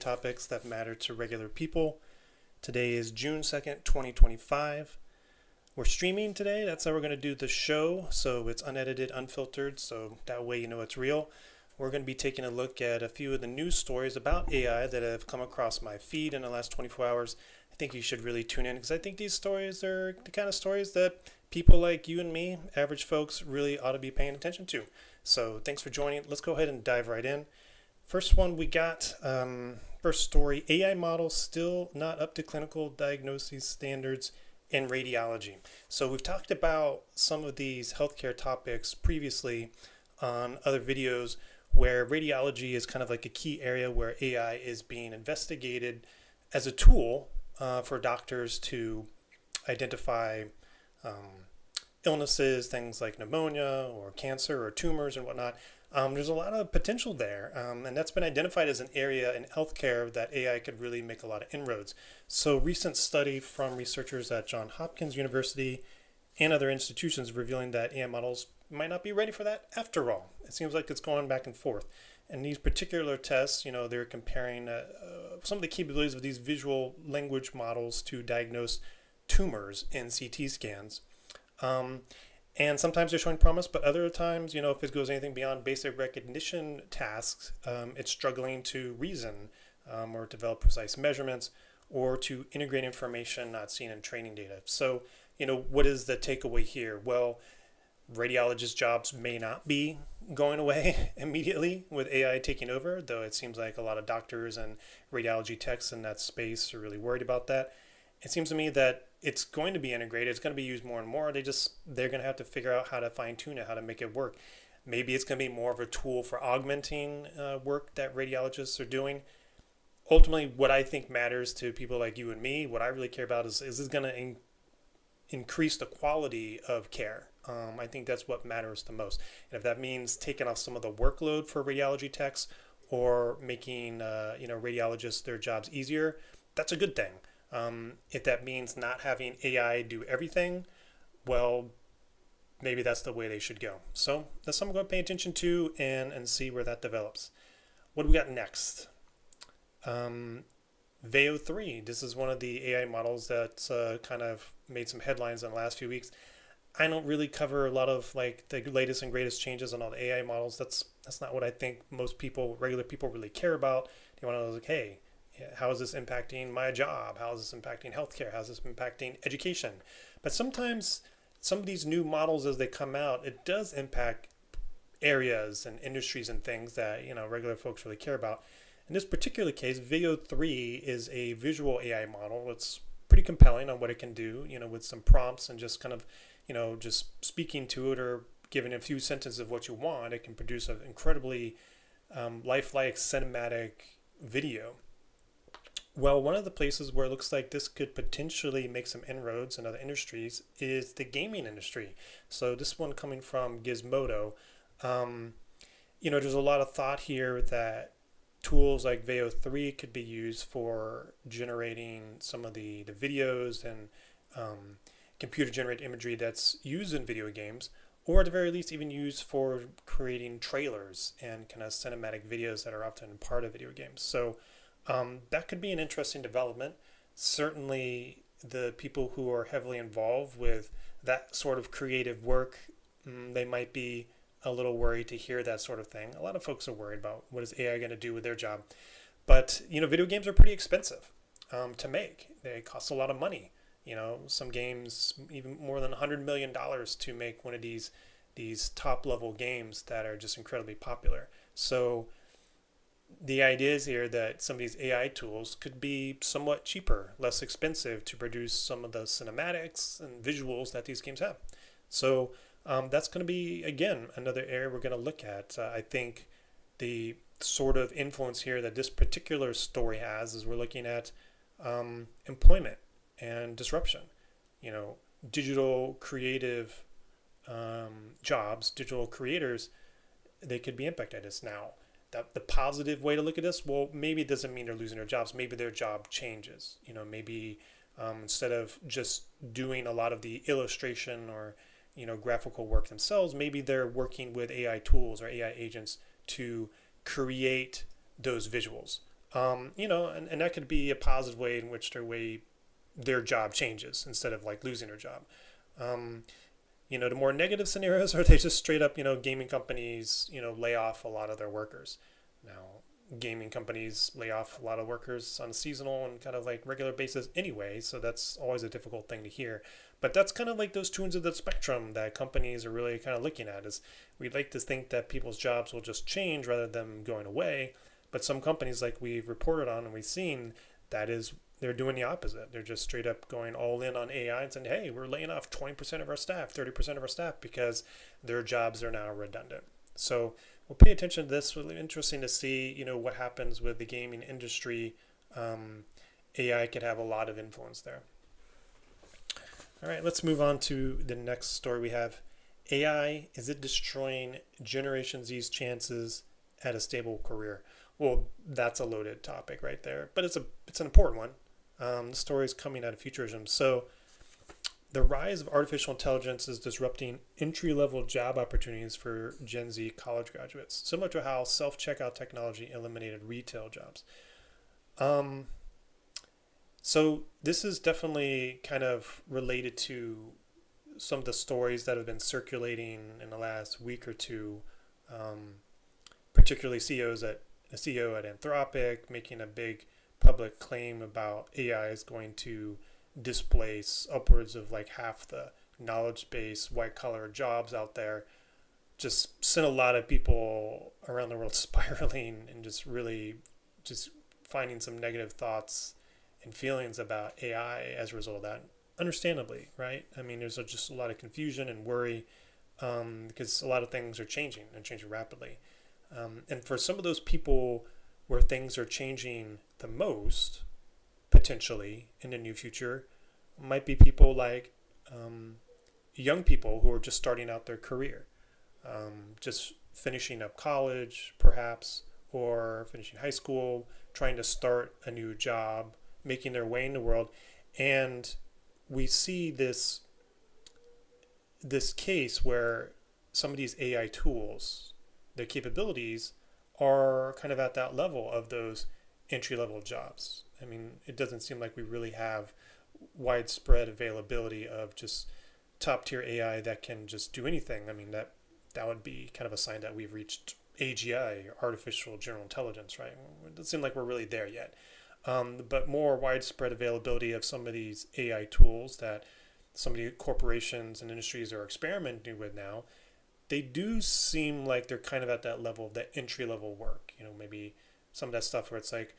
topics that matter to regular people. Today is June 2nd, 2025. We're streaming today. That's how we're going to do the show. So it's unedited, unfiltered. So that way you know it's real. We're going to be taking a look at a few of the news stories about AI that have come across my feed in the last 24 hours. I think you should really tune in because I think these stories are the kind of stories that people like you and me, average folks, really ought to be paying attention to. So thanks for joining. Let's go ahead and dive right in. First one we got, first story, AI models still not up to clinical diagnoses standards in radiology. So we've talked about some of these healthcare topics previously on other videos where radiology is kind of like a key area where AI is being investigated as a tool for doctors to identify illnesses, things like pneumonia or cancer or tumors and whatnot. There's a lot of potential there, and that's been identified as an area in healthcare that AI could really make a lot of inroads. So recent study from researchers at Johns Hopkins University and other institutions revealing that AI models might not be ready for that after all. It seems like it's going back and forth. And these particular tests, they're comparing some of the capabilities of these visual language models to diagnose tumors in CT scans. And sometimes they're showing promise, but other times, if it goes anything beyond basic recognition tasks, it's struggling to reason or develop precise measurements or to integrate information not seen in training data. So, what is the takeaway here? Well, radiologists' jobs may not be going away immediately with AI taking over, though it seems like a lot of doctors and radiology techs in that space are really worried about that. It seems to me that it's going to be integrated. It's going to be used more and more. They're going to have to figure out how to fine tune it, how to make it work. Maybe it's going to be more of a tool for augmenting work that radiologists are doing. Ultimately, what I think matters to people like you and me, what I really care about is this going to increase the quality of care? I think that's what matters the most. And if that means taking off some of the workload for radiology techs or making radiologists their jobs easier, that's a good thing. If that means not having AI do everything, well, maybe that's the way they should go. So that's something I'm going to pay attention to and see where that develops. What do we got next? Veo 3. This is one of the AI models that's kind of made some headlines in the last few weeks. I don't really cover a lot of like the latest and greatest changes on all the AI models. That's not what I think most people, regular people, really care about. They want to know, like, hey, how is this impacting my job? How is this impacting healthcare? How is this impacting education? But sometimes some of these new models, as they come out, it does impact areas and industries and things that regular folks really care about. In this particular case, Veo 3 is a visual AI model. It's pretty compelling on what it can do, with some prompts and just kind of, just speaking to it or giving a few sentences of what you want. It can produce an incredibly lifelike cinematic video. Well, one of the places where it looks like this could potentially make some inroads in other industries is the gaming industry. So this one coming from Gizmodo. There's a lot of thought here that tools like Veo 3 could be used for generating some of the videos and computer-generated imagery that's used in video games, or at the very least even used for creating trailers and kind of cinematic videos that are often part of video games. So that could be an interesting development. Certainly the people who are heavily involved with that sort of creative work, they might be a little worried to hear that sort of thing. A lot of folks are worried about what is AI going to do with their job. But, video games are pretty expensive to make. They cost a lot of money. Some games even more than $100 million to make one of these top level games that are just incredibly popular. So the idea is here that some of these AI tools could be somewhat cheaper, less expensive to produce some of the cinematics and visuals that these games have. So that's going to be, again, another area we're going to look at. I think the sort of influence here that this particular story has is we're looking at employment and disruption. Digital creative jobs, digital creators, they could be impacted as now. The positive way to look at this, well, maybe it doesn't mean they're losing their jobs. Maybe their job changes. Maybe instead of just doing a lot of the illustration or graphical work themselves, maybe they're working with AI tools or AI agents to create those visuals. And that could be a positive way in which their job changes instead of like losing their job. Um, the more negative scenarios are they just straight up, gaming companies, lay off a lot of their workers. Now, gaming companies lay off a lot of workers on a seasonal and kind of like regular basis anyway, so that's always a difficult thing to hear. But that's kind of like those two ends of the spectrum that companies are really kind of looking at is we'd like to think that people's jobs will just change rather than going away. But some companies like we've reported on and we've seen that is they're doing the opposite. They're just straight up going all in on AI and saying, hey, we're laying off 20% of our staff, 30% of our staff because their jobs are now redundant. So we'll pay attention to this. Really interesting to see, what happens with the gaming industry. AI could have a lot of influence there. All right, let's move on to the next story we have. AI, is it destroying Generation Z's chances at a stable career? Well, that's a loaded topic right there, but it's an important one. The story is coming out of Futurism. So the rise of artificial intelligence is disrupting entry-level job opportunities for Gen Z college graduates, similar to how self-checkout technology eliminated retail jobs. So this is definitely kind of related to some of the stories that have been circulating in the last week or two, particularly a CEO at Anthropic making a big public claim about AI is going to displace upwards of like half the knowledge base white collar jobs out there, just sent a lot of people around the world spiraling and just really just finding some negative thoughts and feelings about AI as a result of that. Understandably, right? I mean, there's just a lot of confusion and worry because a lot of things are changing and changing rapidly. And for some of those people where things are changing the most, potentially in the near future, might be people like young people who are just starting out their career, just finishing up college, perhaps, or finishing high school, trying to start a new job, making their way in the world. And we see this case where some of these AI tools, their capabilities are kind of at that level of those entry-level jobs. I mean, it doesn't seem like we really have widespread availability of just top-tier AI that can just do anything. I mean, that would be kind of a sign that we've reached AGI, artificial general intelligence, right? It doesn't seem like we're really there yet. But more widespread availability of some of these AI tools that some of the corporations and industries are experimenting with now, they do seem like they're kind of at that level of that entry level work. Maybe some of that stuff where it's like,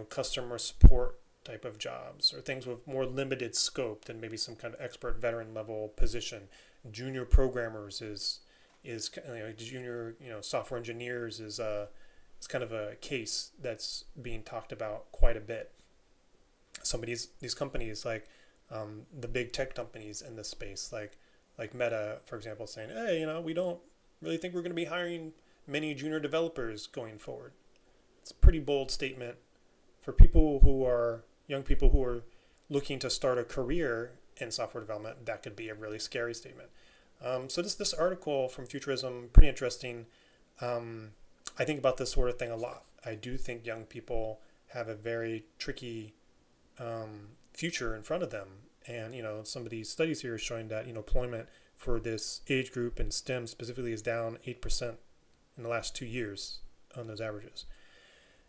customer support type of jobs or things with more limited scope than maybe some kind of expert veteran level position. Junior programmers is junior software engineers is kind of a case that's being talked about quite a bit. Some of these companies like the big tech companies in this space, like Meta, for example, saying, hey, we don't really think we're going to be hiring many junior developers going forward. It's a pretty bold statement for young people who are looking to start a career in software development. That could be a really scary statement. So this article from Futurism, pretty interesting. I think about this sort of thing a lot. I do think young people have a very tricky future in front of them. And, some of these studies here are showing that, employment for this age group in STEM specifically is down 8% in the last 2 years on those averages.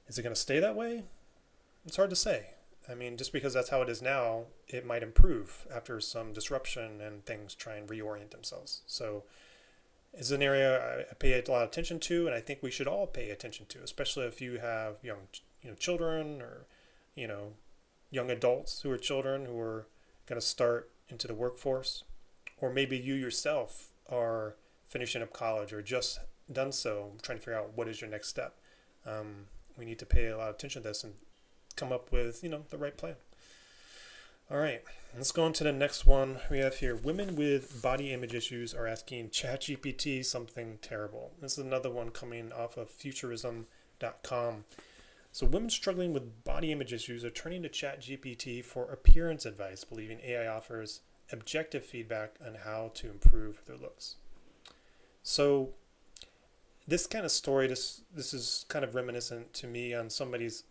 Is it going to stay that way? It's hard to say. I mean, just because that's how it is now, it might improve after some disruption and things try and reorient themselves. So it's an area I pay a lot of attention to, and I think we should all pay attention to, especially if you have young, children or, young adults who are children who are going to start into the workforce, or maybe you yourself are finishing up college or just done so, trying to figure out what is your next step. We need to pay a lot of attention to this and come up with, the right plan. All right, let's go on to the next one we have here. Women with body image issues are asking ChatGPT something terrible. This is another one coming off of futurism.com. So women struggling with body image issues are turning to ChatGPT for appearance advice, believing AI offers objective feedback on how to improve their looks. So this kind of story, this is kind of reminiscent to me on somebody's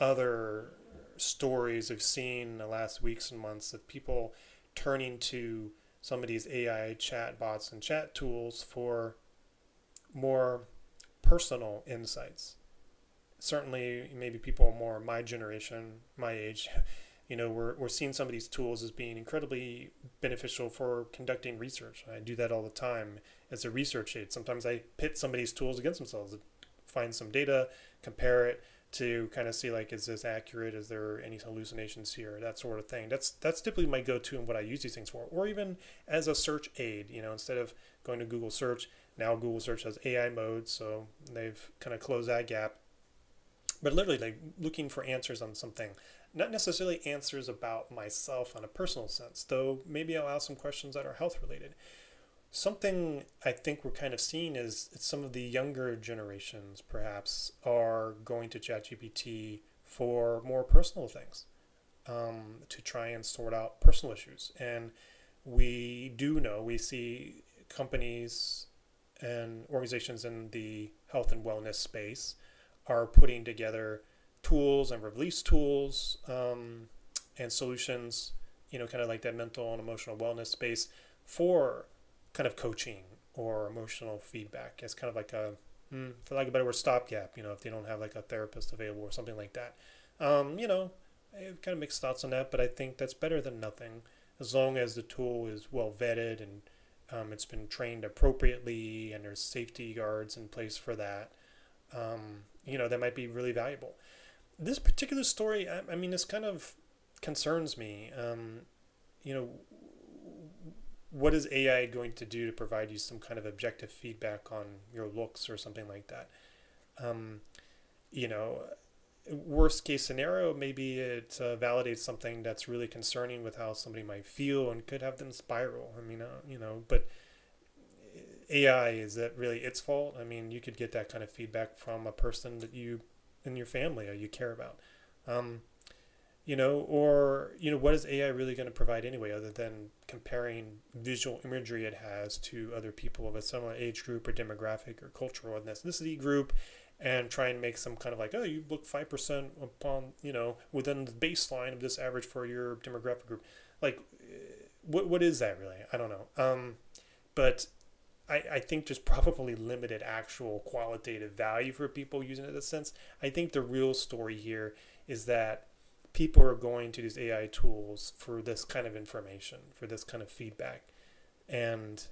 other stories I've seen in the last weeks and months of people turning to some of these AI chat bots and chat tools for more personal insights. Certainly, maybe people more my generation, my age, we're seeing some of these tools as being incredibly beneficial for conducting research. I do that all the time as a research aid. Sometimes I pit somebody's tools against themselves, find some data, compare it to kind of see like, is this accurate? Is there any hallucinations here? That sort of thing. That's typically my go-to and what I use these things for. Or even as a search aid, instead of going to Google search, now Google search has AI mode, so they've kind of closed that gap. But literally like looking for answers on something, not necessarily answers about myself on a personal sense, though maybe I'll ask some questions that are health related. Something I think we're kind of seeing is some of the younger generations perhaps are going to ChatGPT for more personal things, to try and sort out personal issues. And we see companies and organizations in the health and wellness space are putting together tools and release tools, and solutions, kind of like that mental and emotional wellness space for kind of coaching or emotional feedback as kind of like a, for lack of a better word, stopgap, if they don't have like a therapist available or something like that. I have kind of mixed thoughts on that, but I think that's better than nothing as long as the tool is well vetted and it's been trained appropriately and there's safety guards in place for that. That might be really valuable. This particular story, I mean, this kind of concerns me. What is AI going to do to provide you some kind of objective feedback on your looks or something like that? Worst case scenario, maybe it validates something that's really concerning with how somebody might feel and could have them spiral. I mean, but AI, is that really its fault? I mean, you could get that kind of feedback from a person that you in your family or you care about. What is AI really going to provide anyway, other than comparing visual imagery it has to other people of a similar age group or demographic or cultural ethnicity group, and try and make some kind of like, oh, you look 5% upon, within the baseline of this average for your demographic group. Like, what is that really? I don't know. But I think there's probably limited actual qualitative value for people using it in a sense. I think the real story here is that people are going to these AI tools for this kind of information, for this kind of feedback. And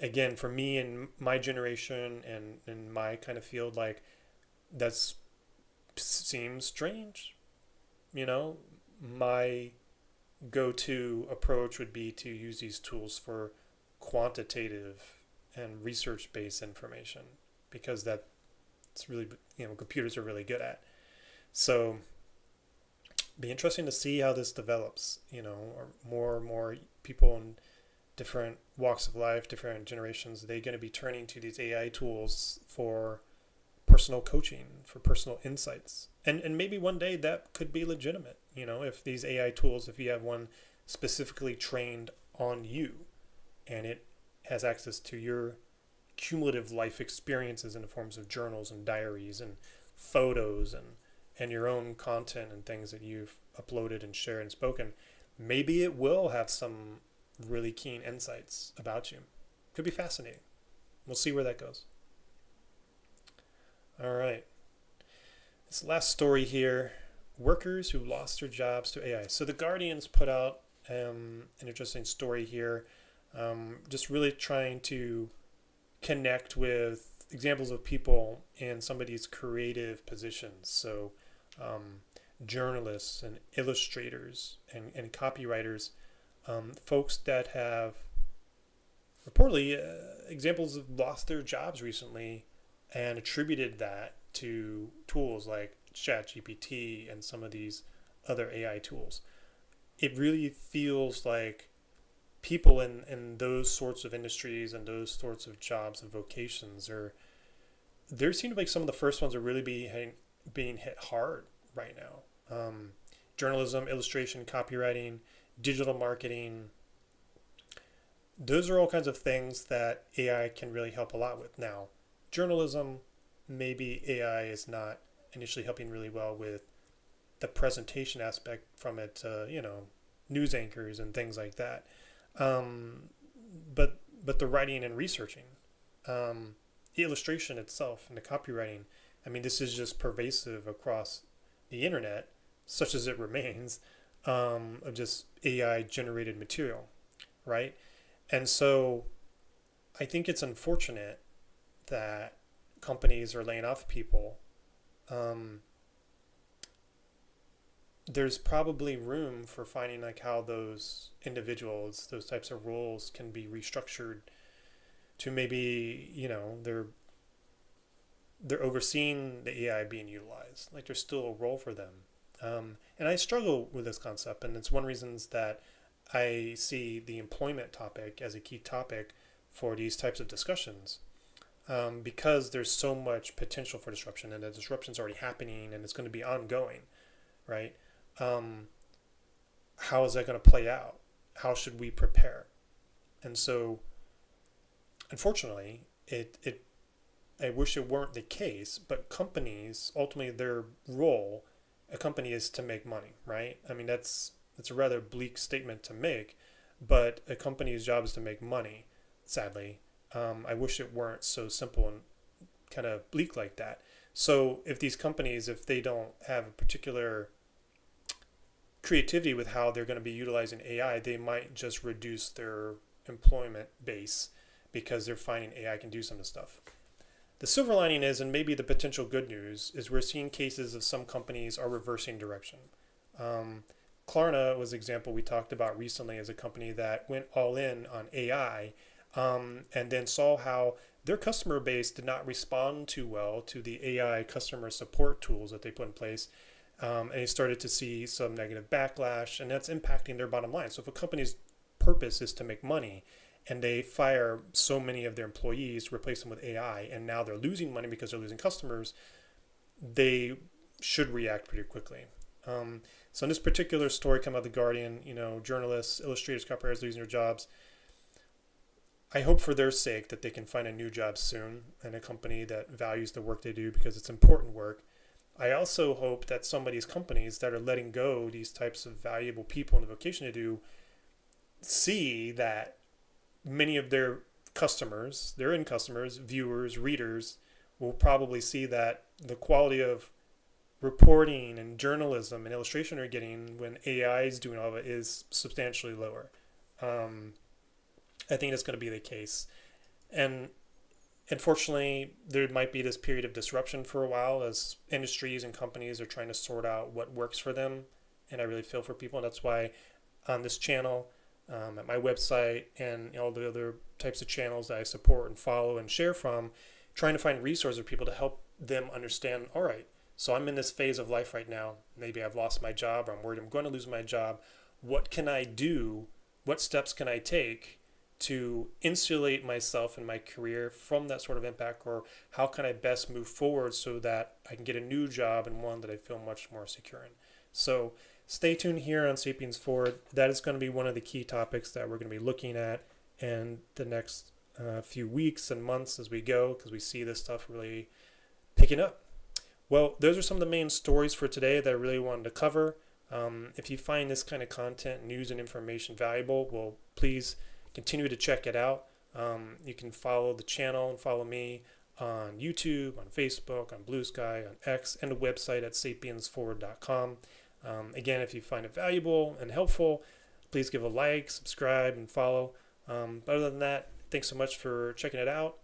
again, for me and my generation and in my kind of field, like, that seems strange. My go-to approach would be to use these tools for quantitative and research-based information, because that's really, computers are really good at. So be interesting to see how this develops, or more and more people in different walks of life, different generations, they're going to be turning to these AI tools for personal coaching, for personal insights. And maybe one day that could be legitimate, if these AI tools, if you have one specifically trained on you and it has access to your cumulative life experiences in the forms of journals and diaries and photos and your own content and things that you've uploaded and shared and spoken, maybe it will have some really keen insights about you. Could be fascinating. We'll see where that goes. All right. This last story here, workers who lost their jobs to AI. So the Guardian's put out an interesting story here, just really trying to connect with examples of people in some of these creative positions. So journalists and illustrators and copywriters, folks that have reportedly examples of lost their jobs recently and attributed that to tools like ChatGPT and some of these other AI tools. It really feels like people in those sorts of industries and those sorts of jobs and vocations there seem to be some of the first ones are really being hit hard right now. Journalism, illustration, copywriting, digital marketing. Those are all kinds of things that AI can really help a lot with. Now, journalism, maybe AI is not initially helping really well with the presentation aspect from it to, news anchors and things like that. Um, but the writing and researching, the illustration itself and the copywriting, I mean, this is just pervasive across the internet, such as it remains, of just AI generated material, right? And so I think it's unfortunate that companies are laying off people. Um, there's probably room for finding like how those individuals, those types of roles can be restructured to maybe, they're overseeing the AI being utilized. Like there's still a role for them. And I struggle with this concept, and it's one of the reasons that I see the employment topic as a key topic for these types of discussions, because there's so much potential for disruption, and the disruption's already happening, and it's going to be ongoing, right? Um, how is that going to play out? How should we prepare? And so, unfortunately, it I wish it weren't the case, but companies ultimately their role, a company is to make money, right? I mean that's a rather bleak statement to make, but a company's job is to make money. Sadly, I wish it weren't so simple and kind of bleak like that. So if these companies, if they don't have a particular creativity with how they're going to be utilizing AI, they might just reduce their employment base because they're finding AI can do some of the stuff. The silver lining is, and maybe the potential good news, is we're seeing cases of some companies are reversing direction. Um, Klarna was an example we talked about recently as a company that went all in on AI, and then saw how their customer base did not respond too well to the AI customer support tools that they put in place. And they started to see some negative backlash, and that's impacting their bottom line. So if a company's purpose is to make money, and they fire so many of their employees, replace them with AI, and now they're losing money because they're losing customers, they should react pretty quickly. So in this particular story come out of The Guardian, journalists, illustrators, copywriters losing their jobs. I hope for their sake that they can find a new job soon and a company that values the work they do because it's important work. I also hope that some of these companies that are letting go these types of valuable people in the vocation to do see that many of their customers, their end customers, viewers, readers, will probably see that the quality of reporting and journalism and illustration they're getting when AI is doing all of it is substantially lower. Um, I think that's going to be the case. And unfortunately, there might be this period of disruption for a while as industries and companies are trying to sort out what works for them. And I really feel for people. And that's why on this channel, at my website, and all the other types of channels that I support and follow and share from, trying to find resources for people to help them understand, all right, so I'm in this phase of life right now. Maybe I've lost my job, or I'm worried I'm going to lose my job. What can I do? What steps can I take to insulate myself and my career from that sort of impact? Or how can I best move forward so that I can get a new job and one that I feel much more secure in? So stay tuned here on Sapiens Forward. That is going to be one of the key topics that we're going to be looking at in the next few weeks and months as we go, because we see this stuff really picking up. Well, those are some of the main stories for today that I really wanted to cover. If you find this kind of content, news, and information valuable, well, please continue to check it out. You can follow the channel and follow me on YouTube, on Facebook, on Blue Sky, on X, and the website at sapiensforward.com. Again, if you find it valuable and helpful, please give a like, subscribe, and follow. But other than that, thanks so much for checking it out.